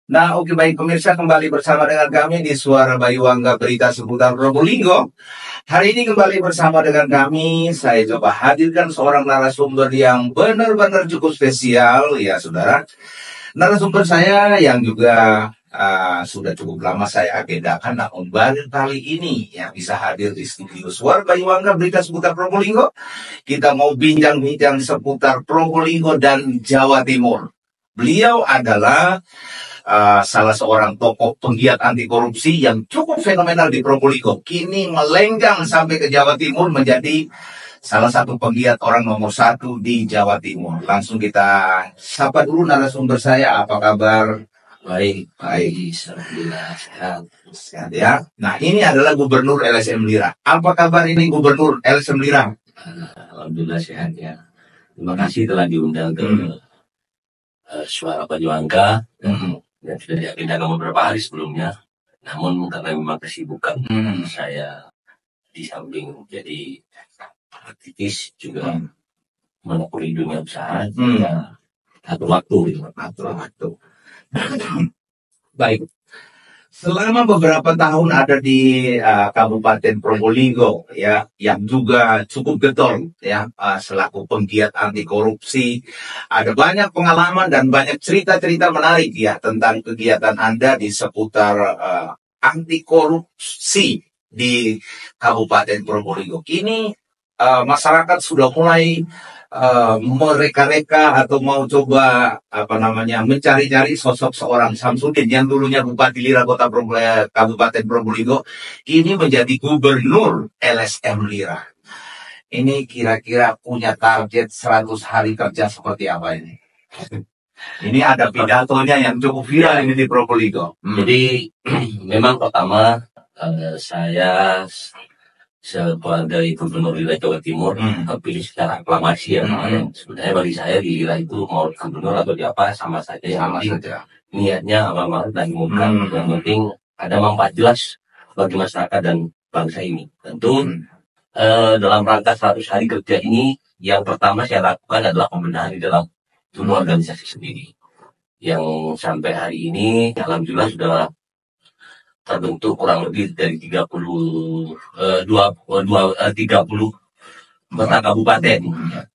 Nah, oke baik pemirsa, kembali bersama dengan kami di Suara Bayuangga Berita Seputar Probolinggo. Hari ini kembali bersama dengan kami, saya coba hadirkan seorang narasumber yang benar-benar cukup spesial, ya saudara. Narasumber saya yang juga sudah cukup lama saya agendakan, namun baru kali ini yang bisa hadir di studio Suara Bayuangga Berita Seputar Probolinggo. Kita mau bincang-bincang seputar Probolinggo dan Jawa Timur. Beliau adalah salah seorang tokoh penggiat anti korupsi yang cukup fenomenal di Probolinggo. Kini melenggang sampai ke Jawa Timur menjadi salah satu penggiat orang nomor satu di Jawa Timur. Langsung kita sapa dulu narasumber saya. Apa kabar? Baik. Alhamdulillah sehat ya. Nah, ini adalah Gubernur LSM Lira. Apa kabar ini Gubernur LSM Lira? Alhamdulillah sehat ya. Terima kasih telah diundang ke Suara Bayuangga. Dan sudah diagendakan beberapa hari sebelumnya. Namun karena memang kesibukan saya di samping jadi aktivis juga menekuni dunia usaha, ya atur waktu. Baik. Selama beberapa tahun ada di Kabupaten Probolinggo, ya, yang juga cukup getol, ya, selaku penggiat anti korupsi, ada banyak pengalaman dan banyak cerita-cerita menarik, ya, tentang kegiatan Anda di seputar anti korupsi di Kabupaten Probolinggo. Kini masyarakat sudah mulai mereka-reka atau mau coba mencari-cari sosok seorang Samsudin yang dulunya Bupati Lira Kota Kabupaten Probolinggo, kini menjadi Gubernur LSM Lira. Ini kira-kira punya target 100 hari kerja seperti apa ini? Ini ada pidatonya yang cukup viral ini di Probolinggo. Jadi memang pertama saya sebagai Gubernur Wilayah Jawa Timur terpilih secara aklamasi ya. Sebenarnya bagi saya di Lira itu mau gubernur atau di apa sama saja. Yang penting niatnya amal dan umumkan. Yang penting ada manfaat jelas bagi masyarakat dan bangsa ini. Tentu dalam rangka 100 hari kerja ini yang pertama saya lakukan adalah pembenahan di dalam tubuh organisasi sendiri. Yang sampai hari ini alhamdulillah sudah terbentuk kurang lebih dari 30 kota kabupaten.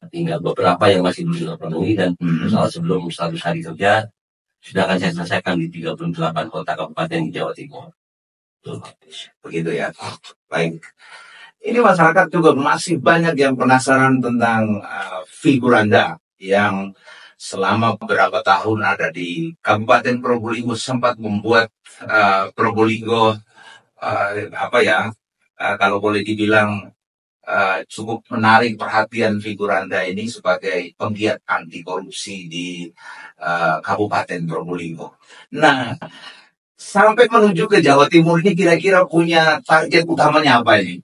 Tinggal beberapa yang masih belum terpenuhi dan sebelum 100 hari kerja sudah akan saya selesaikan di 38 kota kabupaten di Jawa Timur. Begitu ya. Baik. Ini masyarakat juga masih banyak yang penasaran tentang figur Anda yang selama beberapa tahun ada di Kabupaten Probolinggo, sempat membuat Probolinggo kalau boleh dibilang cukup menarik perhatian figur Anda ini sebagai penggiat anti korupsi di Kabupaten Probolinggo. Nah, sampai menuju ke Jawa Timur ini kira-kira punya target utamanya apa ini?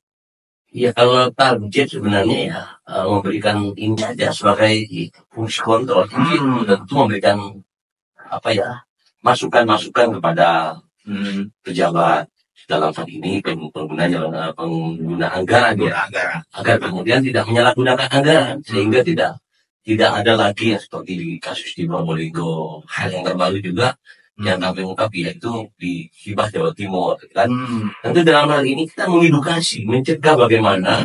Ya kalau target sebenarnya ya memberikan ini aja sebagai fungsi kontrol, tentu memberikan masukan-masukan kepada pejabat dalam hal ini pengguna anggaran ya, agar kemudian tidak menyalahgunakan anggaran sehingga tidak ada lagi yang seperti di kasus di Probolinggo. Hal yang terbaru juga yang kami ungkap yaitu di Hibah Jawa Timur kan. Tentu dalam hal ini kita mengedukasi, mencegah bagaimana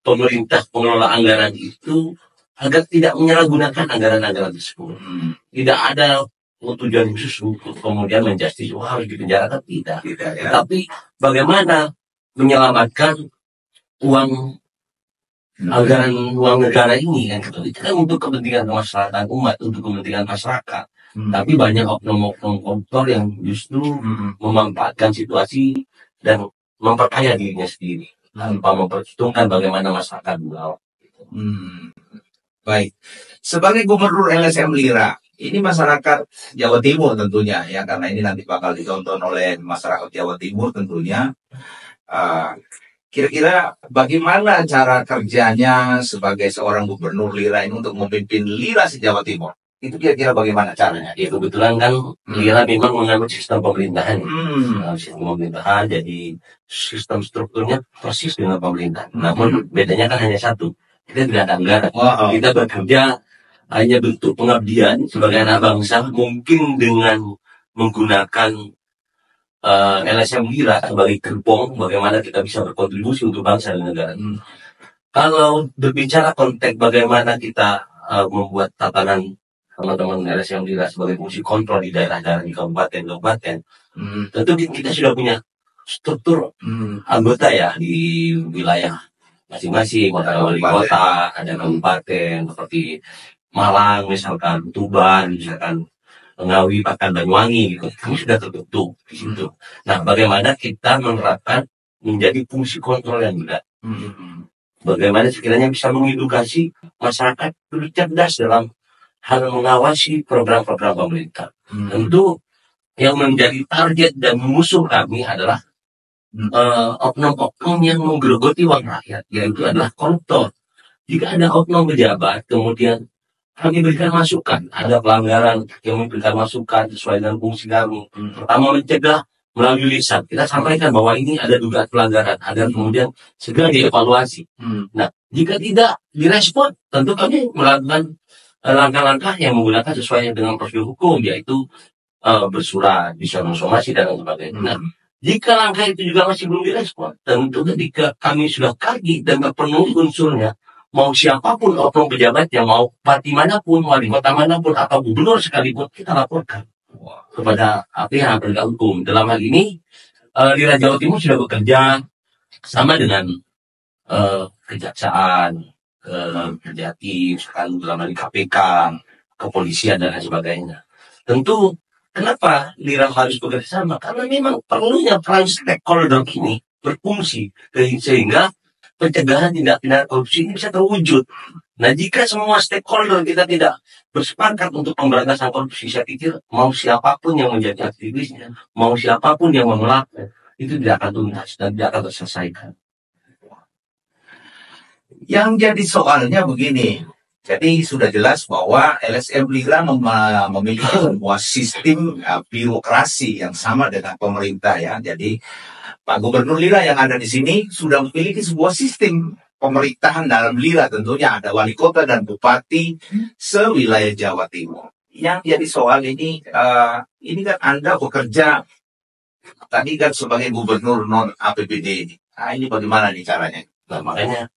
pemerintah pengelola anggaran itu agar tidak menyalahgunakan anggaran-anggaran tersebut. Tidak ada tujuan khusus untuk kemudian menjustis harus dipenjarakan, tidak ya. Tapi bagaimana menyelamatkan uang anggaran uang negara ini kan untuk kepentingan kemaslahatan umat, untuk kepentingan masyarakat. Tapi banyak oknum-oknum koruptor yang justru memanfaatkan situasi dan memperkaya dirinya sendiri tanpa memperhitungkan bagaimana masyarakat beliau. Baik, sebagai Gubernur LSM Lira, ini masyarakat Jawa Timur tentunya ya, karena ini nanti bakal ditonton oleh masyarakat Jawa Timur tentunya. Kira-kira bagaimana cara kerjanya sebagai seorang Gubernur Lira ini untuk memimpin Lira se-Jawa Timur? Itu kira-kira bagaimana caranya? Ya kebetulan kan Lira memang menganut sistem pemerintahan. Sistem pemerintahan, jadi sistem strukturnya persis dengan pemerintahan. Namun bedanya kan hanya satu. Kita tidak ada anggaran. Kita bekerja hanya bentuk pengabdian sebagai anak bangsa, mungkin dengan menggunakan LSM Lira sebagai gerbong bagaimana kita bisa berkontribusi untuk bangsa dan negara. Kalau berbicara konteks bagaimana kita membuat tatanan teman-teman LSM Lira sebagai fungsi kontrol di daerah-daerah di kabupaten-kabupaten, tentu kita sudah punya struktur anggota ya di wilayah masing-masing, ada wali kota, ada kabupaten seperti Malang misalkan, Tuban misalkan, Ngawi, bahkan Banyuwangi gitu. Kami sudah terbentuk di situ. Nah, bagaimana kita menerapkan menjadi fungsi kontrol yang benar? Bagaimana sekiranya bisa mengedukasi masyarakat lebih cerdas dalam hal mengawasi program-program pemerintah. Tentu yang menjadi target dan musuh kami adalah oknum-oknum yang menggerogoti uang rakyat, yaitu adalah koruptor. Jika ada oknum pejabat, kemudian kami berikan masukan, ada pelanggaran, kami berikan masukan sesuai dengan fungsi kami. Pertama, mencegah melalui lisan. Kita sampaikan bahwa ini ada dugaan pelanggaran, agar kemudian segera dievaluasi. Nah, jika tidak direspon, tentu kami melakukan langkah-langkah yang menggunakan sesuai dengan prosedur hukum, yaitu bersurat, disuruh somasi, dan sebagainya. Nah, jika langkah itu juga masih belum direspon, tentu ketika kami sudah kaji dan terpenuhi unsurnya, mau siapapun oknum pejabat yang mau bupati manapun, wali kota manapun, atau gubernur sekalipun, kita laporkan kepada pihak penegak hukum. Dalam hal ini, Lira Jawa Timur sudah bekerja sama dengan kejaksaan, Kejati, sekarang dalam hal KPK, kepolisian, dan lain sebagainya. Tentu, kenapa Lira harus bekerja sama? Karena memang perlunya peran stakeholder ini berfungsi sehingga pencegahan tindak pidana korupsi ini bisa terwujud. Nah, jika semua stakeholder kita tidak bersepakat untuk pemberantasan korupsi, saya pikir mau siapapun yang menjadi aktivisnya, mau siapapun yang melakukan, itu tidak akan tuntas dan tidak akan terselesaikan. Yang jadi soalnya begini, jadi sudah jelas bahwa LSM Lira memiliki sebuah sistem birokrasi yang sama dengan pemerintah ya. Jadi Pak Gubernur Lira yang ada di sini sudah memiliki sebuah sistem pemerintahan dalam Lira, tentunya ada wali kota dan bupati sewilayah Jawa Timur. Yang jadi soal ini kan Anda bekerja tadi kan sebagai gubernur non APBD. Nah, ini bagaimana nih caranya? Nah, makanya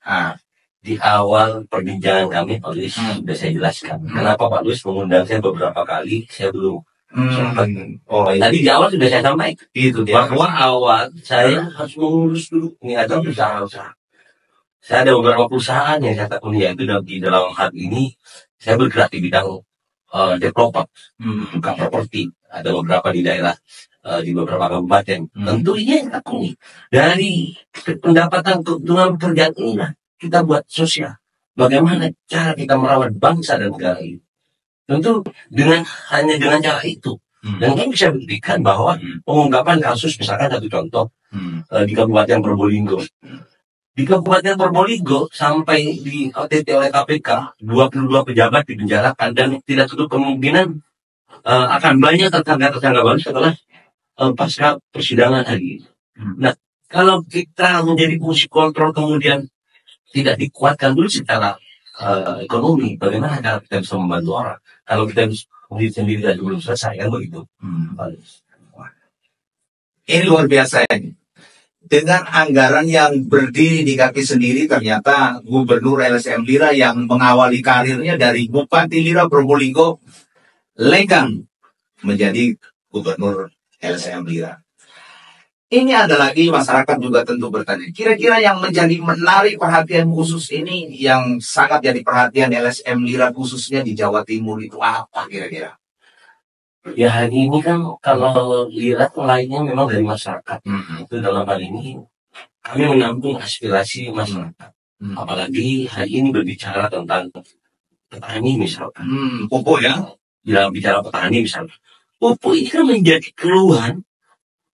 di awal perbincangan kami, Pak Luis, sudah saya jelaskan. Kenapa Pak Luis mengundang saya beberapa kali, saya belum sempat. Tadi di awal sudah saya sampaikan. Itu dia. Bahwa awal saya harus mengurus dulu. Ini ada usaha-usaha. Saya ada beberapa perusahaan yang saya tekuni, yaitu di dalam hal ini, saya bergerak di bidang developer, bukan properti. Ada beberapa di daerah, di beberapa kabupaten. Tentu ini yang tekuni. Dari pendapatan keuntungan pekerjaan ini, kita buat sosial. Bagaimana cara kita merawat bangsa dan negara ini? Tentu hanya dengan cara itu. Dan kita bisa buktikan bahwa pengungkapan kasus, misalkan satu contoh, di Kabupaten Probolinggo. Di Kabupaten Probolinggo sampai di OTT oleh KPK, 22 pejabat dipenjarakan dan tidak tutup kemungkinan akan banyak tersangka baru setelah pasca persidangan hari ini. Nah, kalau kita menjadi fungsi kontrol kemudian tidak dikuatkan dulu secara ekonomi, bagaimana cara kita bisa membantu orang? Kalau kita sendiri dan belum selesai, kan begitu. Ini luar biasa ini. Dengan anggaran yang berdiri di kaki sendiri, ternyata Gubernur LSM Lira yang mengawali karirnya dari Bupati Lira Probolinggo lenggang menjadi Gubernur LSM Lira. Ini ada lagi, masyarakat juga tentu bertanya, kira-kira yang menjadi menarik perhatian khusus ini, yang sangat jadi perhatian LSM Lira khususnya di Jawa Timur itu apa kira-kira? Ya, hari ini kan kalau Lira lainnya memang dari masyarakat. Itu dalam hal ini kami menampung aspirasi masyarakat. Apalagi hari ini berbicara tentang petani misalkan. Pupuk ya? Bila bicara petani misalkan. Pupuk ini kan menjadi keluhan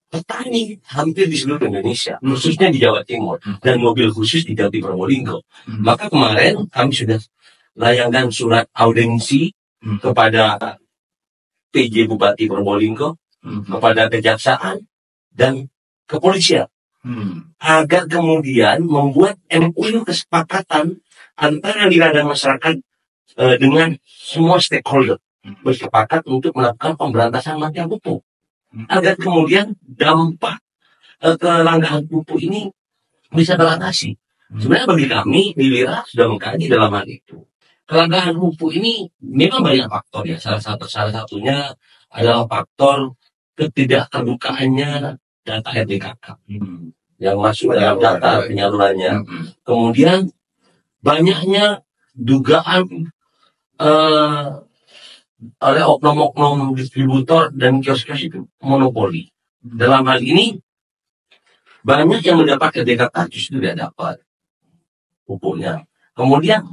petani hampir di seluruh Indonesia, khususnya di Jawa Timur, dan mobil khusus di Jati Probolinggo. Maka kemarin kami sudah layangkan surat audensi kepada PJ Bupati Probolinggo, kepada kejaksaan, dan kepolisian. Agar kemudian membuat MOU kesepakatan antara Lira dan masyarakat dengan semua stakeholder bersepakat untuk melakukan pemberantasan mafia pupuk. agar kemudian dampak kelangkaan pupuk ini bisa teratasi. Sebenarnya bagi kami di Lira sudah mengkaji dalam hal itu. Kelangkaan pupuk ini memang banyak faktor ya. Salah satunya adalah faktor ketidakterbukaannya data RDKK yang masuk dalam data penyalurannya. Kemudian banyaknya dugaan oleh oknum-oknum distributor dan kios-kios itu monopoli. Dalam hal ini banyak yang mendapat RDKK justru tidak dapat pupuknya. Kemudian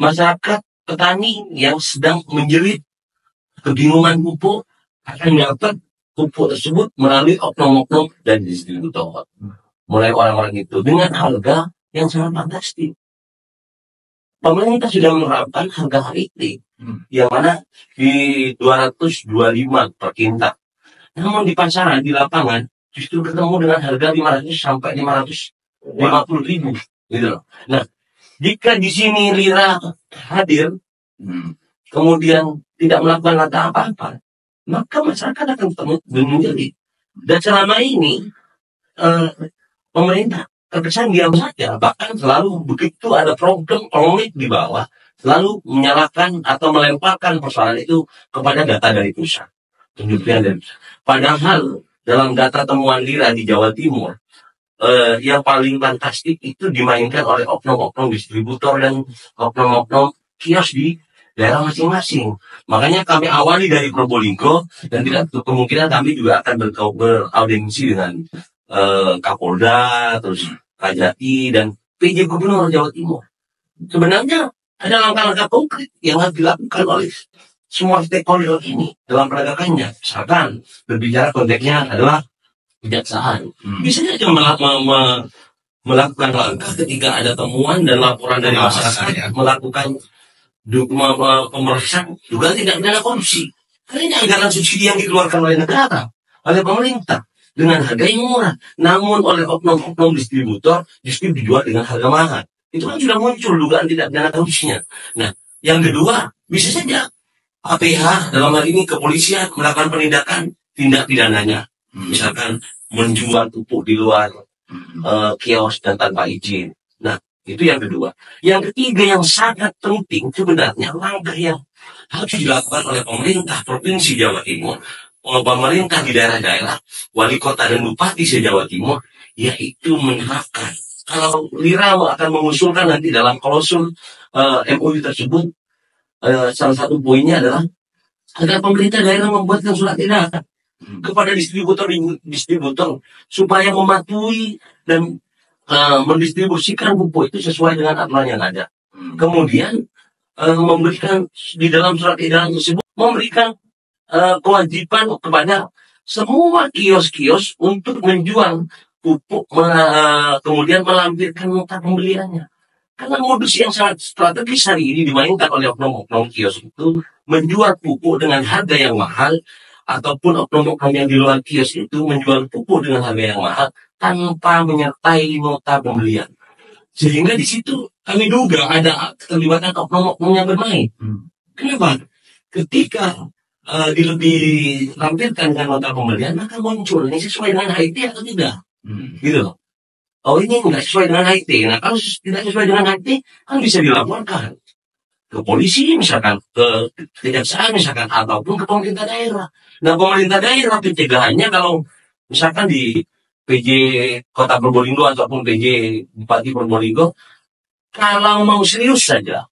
masyarakat petani yang sedang menjerit kebingungan pupuk akan dapat pupuk tersebut melalui oknum-oknum dan distributor. Mulai orang-orang itu dengan harga yang sangat fantastis. Pemerintah sudah menerapkan harga HIT yang mana di 225 per kintal. Namun di pasaran, di lapangan justru ketemu dengan harga 500 sampai 550 ribu. Gitu loh. Nah, jika di sini Lira hadir, kemudian tidak melakukan langkah apa-apa, maka masyarakat akan menjadi. Dan selama ini pemerintah terkesan diam saja, bahkan selalu begitu ada problem komik di bawah, selalu menyalahkan atau melemparkan persoalan itu kepada data dari pusat. Padahal dalam data temuan Lira di Jawa Timur, yang paling fantastik itu dimainkan oleh oknum-oknum distributor dan oknum-oknum kios di daerah masing-masing. Makanya kami awali dari Probolinggo dan tidak kemungkinan kami juga akan beraudiensi dengan Kapolda, terus Kajati dan PJ Gubernur Jawa Timur. Sebenarnya ada langkah-langkah konkret yang harus dilakukan oleh semua stakeholder ini dalam penegakannya. Misalkan berbicara konteksnya adalah kejaksaan. Bisa saja melakukan langkah ketika ada temuan dan laporan dari masyarakat, melakukan pemeriksaan juga tidak pidana korupsi. Karena ini anggaran subsidi yang dikeluarkan oleh negara, oleh pemerintah dengan harga yang murah. Namun oleh oknum-oknum distributor justru dijual dengan harga mahal. Itu kan sudah muncul dugaan tidak pidana korupsinya. Nah, yang kedua, bisa saja APH dalam hal ini kepolisian melakukan penindakan tindak pidananya. Misalkan menjual pupuk di luar kios dan tanpa izin. Nah, itu yang kedua. Yang ketiga yang sangat penting sebenarnya langkah yang harus dilakukan oleh pemerintah Provinsi Jawa Timur, pemerintah di daerah-daerah, wali kota dan bupati se-Jawa Timur, yaitu menerapkan. Kalau Lira akan mengusulkan nanti dalam klausul MOU tersebut, salah satu poinnya adalah agar pemerintah daerah membuatkan surat edaran kepada distributor supaya mematuhi dan mendistribusikan pupuk itu sesuai dengan aturan yang ada. Kemudian memberikan di dalam surat edaran tersebut memberikan kewajiban kepada semua kios-kios untuk menjual pupuk, kemudian melampirkan nota pembeliannya. Karena modus yang sangat strategis hari ini dimainkan oleh oknum-oknum kios itu menjual pupuk dengan harga yang mahal, ataupun oknum-oknum yang di luar kios itu menjual pupuk dengan harga yang mahal tanpa menyertai nota pembelian. Sehingga di situ kami duga ada keterlibatan oknum-oknum yang bermain. Kenapa? Ketika dilampirkan dengan nota pembelian, maka muncul ini sesuai dengan HIT atau tidak, gitu loh. Oh, ini nggak sesuai dengan HIT. Nah, kalau tidak sesuai dengan HIT, kan bisa dilaporkan ke polisi misalkan, ke kejaksaan misalkan, ataupun ke pemerintah daerah. Nah, pemerintah daerah pencegahannya kalau misalkan di PJ Kota Probolinggo ataupun PJ Bupati Probolinggo, kalau mau serius saja,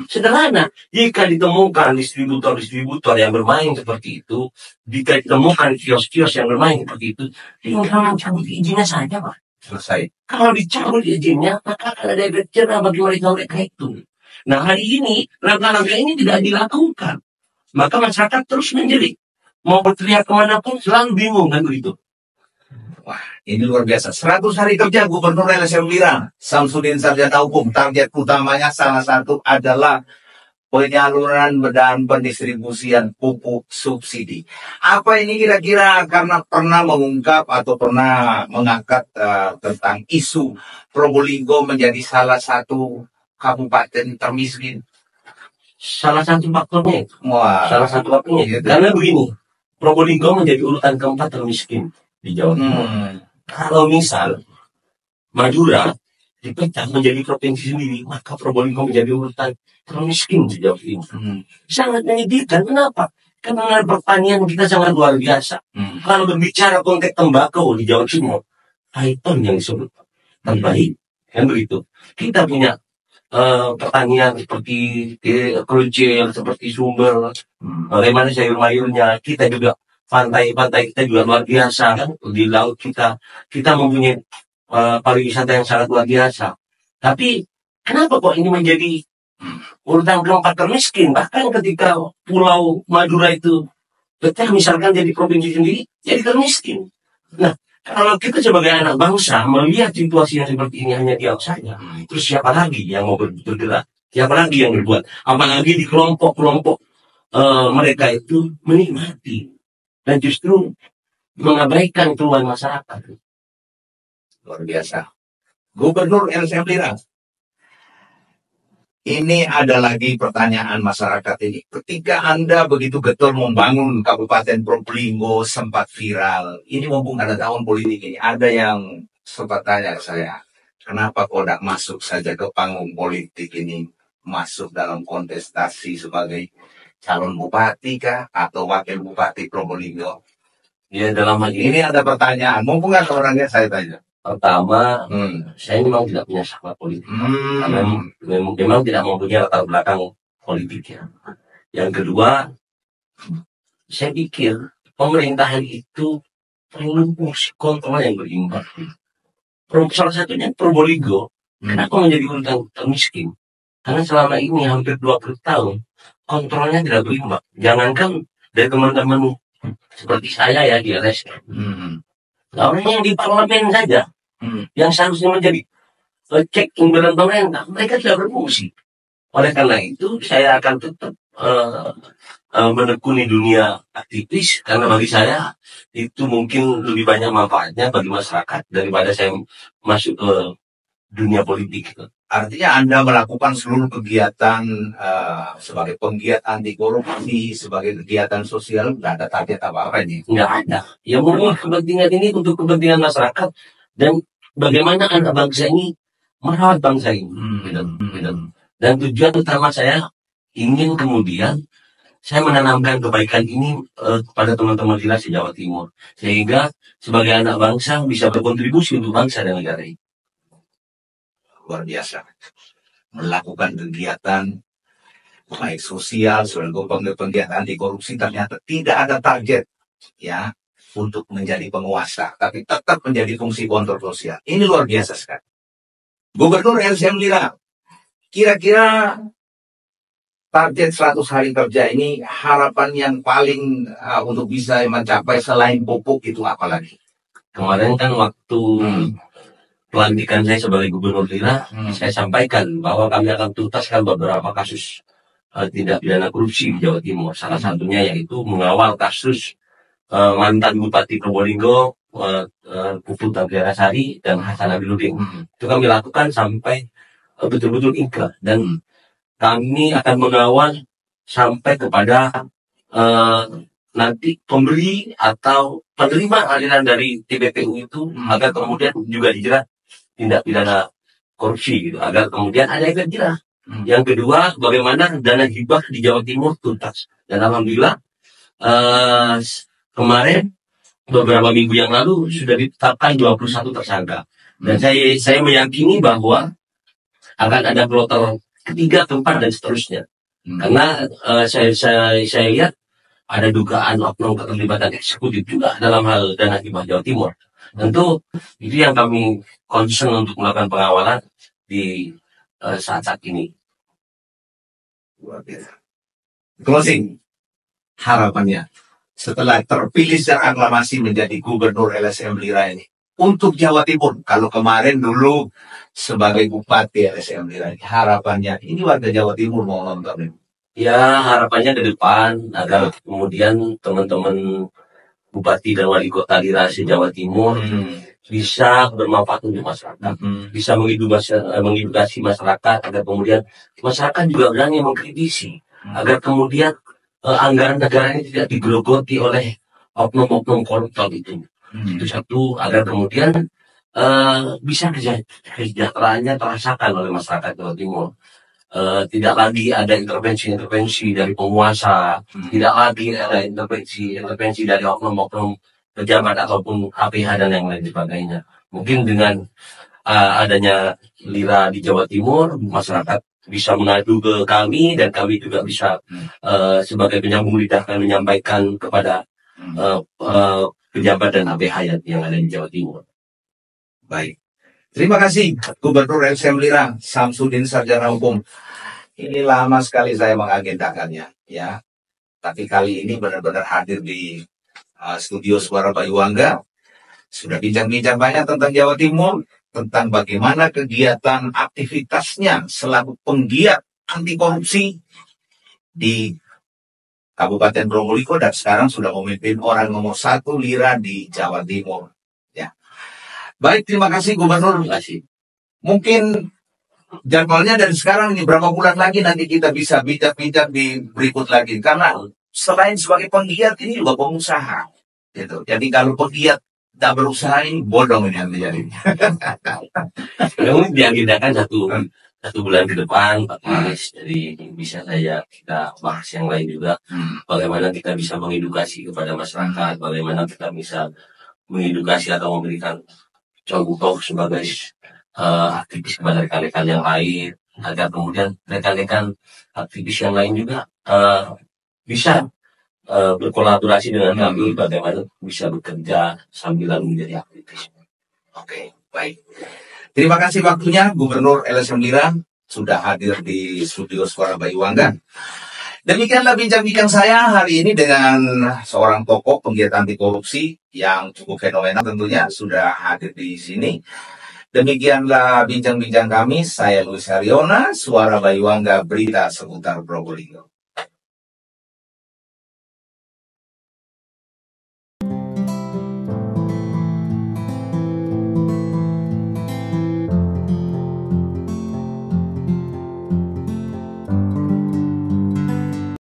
sederhana, jika ditemukan distributor-distributor yang bermain seperti itu, jika ditemukan kios-kios yang bermain seperti itu, tinggal cabut izinnya saja, Pak. Selesai. Kalau dicabut izinnya, maka akan ada efek jerah bagi mereka itu. Nah, hari ini langkah-langkah ini tidak dilakukan, maka masyarakat terus menjerit. Mau berteriak kemanapun selalu bingung kan begitu. Wah, ini luar biasa. 100 hari kerja Gubernur LSM Lira, Samsudin Sarjana Hukum. Target utamanya salah satu adalah penyaluran dan pendistribusian pupuk subsidi. Apa ini kira-kira karena pernah mengungkap atau pernah mengangkat tentang isu Probolinggo menjadi salah satu kabupaten termiskin? Salah satu faktornya. Wah, Salah satu faktornya. gitu. Karena begini, Probolinggo menjadi urutan keempat termiskin di Jawa Timur. Kalau misal Madura dipecah menjadi provinsi sendiri, maka Probolinggo menjadi urutan termiskin di Jawa Timur. Sangat menyedihkan. Kenapa? Karena pertanian kita sangat luar biasa. Kalau berbicara konteks tembakau di Jawa Timur, Python yang disebut terbaik, kan begitu. Kita punya pertanian seperti keruncil, seperti sumber, bagaimana sayur-mayurnya. Kita juga pantai-pantai kita juga luar biasa kan. Di laut kita mempunyai pariwisata yang sangat luar biasa. Tapi kenapa kok ini menjadi urutan keempat termiskin? Bahkan ketika Pulau Madura itu pecah misalkan jadi provinsi sendiri, jadi termiskin. Nah, kalau kita sebagai anak bangsa melihat situasi yang seperti ini hanya diam saja, terus siapa lagi yang mau bergerak? Siapa lagi yang berbuat? Apalagi di kelompok-kelompok mereka itu menikmati dan justru mengabaikan keluhan masyarakat. Luar biasa. Gubernur LSM Lira. Ini ada lagi pertanyaan masyarakat ini. Ketika Anda begitu getol membangun Kabupaten Probolinggo sempat viral. Ini mumpung ada tahun politik ini. Ada yang sempat tanya ke saya, kenapa kok tidak masuk saja ke panggung politik ini? Masuk dalam kontestasi sebagai calon bupati kah? Atau wakil bupati Probolinggo? Ya, dalam hal ini Ini ada pertanyaan. Mumpung ada orangnya saya tanya. pertama, saya memang tidak punya sahabat politik. Karena memang tidak mempunyai latar belakang politik ya. Yang kedua, saya pikir pemerintahan itu perlu fungsi kontrol yang berimbang. Salah satunya Probolinggo, kenapa menjadi urutan termiskin? Karena selama ini hampir 20 tahun kontrolnya tidak berimbang. Jangankan dari teman-teman seperti saya ya di LSM. Orang yang di parlemen saja, yang seharusnya menjadi cek imbalan pemerintah, mereka tidak berfungsi. Oleh karena itu, saya akan tetap menekuni dunia aktivis, karena bagi saya itu mungkin lebih banyak manfaatnya bagi masyarakat daripada saya masuk ke dunia politik. Artinya Anda melakukan seluruh kegiatan sebagai penggiat anti korupsi, sebagai kegiatan sosial, nggak ada target apa-apa ini? Nggak ada. Ya murni kepentingan ini untuk kepentingan masyarakat dan bagaimana anak bangsa ini merawat bangsa ini. Dan tujuan utama saya ingin kemudian saya menanamkan kebaikan ini kepada teman-teman Lira di Jawa Timur. Sehingga sebagai anak bangsa bisa berkontribusi untuk bangsa dan negara ini. Luar biasa. Melakukan kegiatan baik sosial, sebagai penggiat anti korupsi, ternyata tidak ada target ya untuk menjadi penguasa, tapi tetap menjadi fungsi kontrol sosial. Ini luar biasa sekali. Gubernur LSM Lira, kira-kira target 100 hari kerja ini harapan yang paling untuk bisa mencapai selain pupuk itu apa lagi? Kemarin kan waktu pelantikan saya sebagai Gubernur Lira, saya sampaikan bahwa kami akan tuntaskan beberapa kasus tindak pidana korupsi di Jawa Timur. Salah satunya yaitu mengawal kasus mantan Bupati Probolinggo, Puput Sari dan Hasan Abiludin. Itu kami lakukan sampai betul-betul ingkrah, dan kami akan mengawal sampai kepada nanti pemberi atau penerima aliran dari TPPU itu agar kemudian juga dijerat tindak pidana korupsi gitu, agar kemudian ada efek jerah. Yang kedua, bagaimana dana hibah di Jawa Timur tuntas. Dan alhamdulillah kemarin beberapa minggu yang lalu sudah ditetapkan 21 tersangka. Dan saya meyakini bahwa akan ada kloter ketiga, keempat dan seterusnya. Karena saya lihat ada dugaan oknum keterlibatan eksekutif juga dalam hal dana hibah Jawa Timur. Tentu itu yang kami concern untuk melakukan pengawalan di saat-saat ini. Closing, harapannya setelah terpilih secara aklamasi menjadi Gubernur LSM Lira ini untuk Jawa Timur, kalau kemarin dulu sebagai Bupati LSM Lira, harapannya ini warga Jawa Timur mau nonton ini. Ya, harapannya ke depan agar kemudian teman-teman Bupati dan Wali Kota Lira Jawa Timur bisa bermanfaat untuk masyarakat, bisa mengedukasi masyarakat agar kemudian masyarakat juga berani mengkritisi, agar kemudian anggaran negara ini tidak digerogoti oleh oknum-oknum koruptor itu. Itu satu, agar kemudian bisa kesejahteraannya terasakan oleh masyarakat Jawa Timur. Tidak lagi ada intervensi-intervensi dari penguasa, tidak lagi ada intervensi dari oknum-oknum pejabat ataupun APH dan yang lain sebagainya. Mungkin dengan adanya lira di Jawa Timur, masyarakat bisa mengadu ke kami dan kami juga bisa sebagai penyambung lidah kami menyampaikan kepada pejabat dan APH yang ada di Jawa Timur. Baik. Terima kasih Gubernur LSM Lira Samsudin Sarjana Hukum. Ini lama sekali saya mengagendakannya, ya. Tapi kali ini benar-benar hadir di studio Suara Bayuangga. Sudah bincang-bincang banyak tentang Jawa Timur, tentang bagaimana kegiatan aktivitasnya selaku penggiat anti korupsi di Kabupaten Probolinggo dan sekarang sudah memimpin orang nomor 1 Lira di Jawa Timur. Ya. Baik, terima kasih Gubernur. Terima kasih. Mungkin jadwalnya dari sekarang ini berapa bulan lagi nanti kita bisa bincang-bincang di berikut lagi. Karena selain sebagai penggiat ini juga pengusaha. Gitu. Jadi kalau penggiat tak berusaha ini bodong ini nanti jadi. Memang diagendakan satu bulan ke depan, Pak Maris. Jadi bisa kita bahas yang lain juga. Bagaimana kita bisa mengedukasi kepada masyarakat, bagaimana kita bisa mengedukasi atau memberikan contoh sebagai aktivis kepada rekan-rekan yang lain, agar kemudian rekan-rekan aktivis yang lain juga bisa berkolaborasi dengan kami, bagaimana bisa bekerja sambil menjadi aktivis. Oke, baik. Terima kasih waktunya Gubernur LSM Lira sudah hadir di studio Suara Bayuangga. Demikianlah bincang-bincang saya hari ini dengan seorang tokoh penggiat anti korupsi yang cukup fenomenal tentunya sudah hadir di sini. Demikianlah bincang-bincang kami. Saya Luis Haryona, Suara Bayuangga, berita seputar Probolinggo.